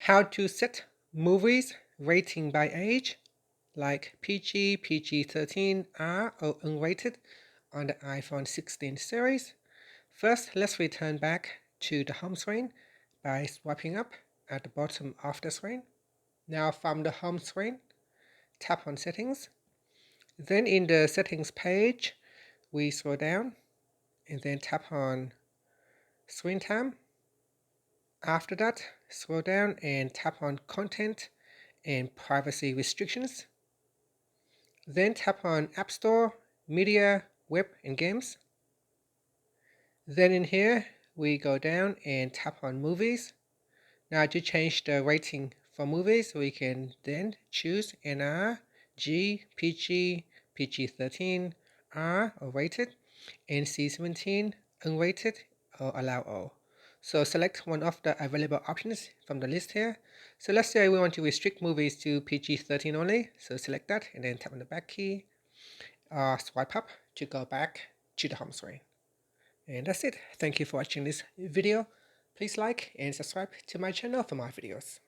how to set movies rating by age like PG, PG-13, R or unrated on the iPhone 16 series. First, let's return back to the home screen by swiping up at the bottom of the screen. Now from the home screen, tap on settings. Then in the settings page, we scroll down and then tap on screen time. After that, scroll down and tap on content and privacy restrictions. Then tap on App Store, Media, Web and Games. Then in here, we go down and tap on Movies. Now to change the rating for movies, we can then choose NR, G, PG, PG-13, R or rated, and C17 unrated or allow all. So select one of the available options from the list here. So let's say we want to restrict movies to PG-13 only. So select that and then tap on the back key. Swipe up to go back to the home screen. And that's it. Thank you for watching this video. Please like and subscribe to my channel for more videos.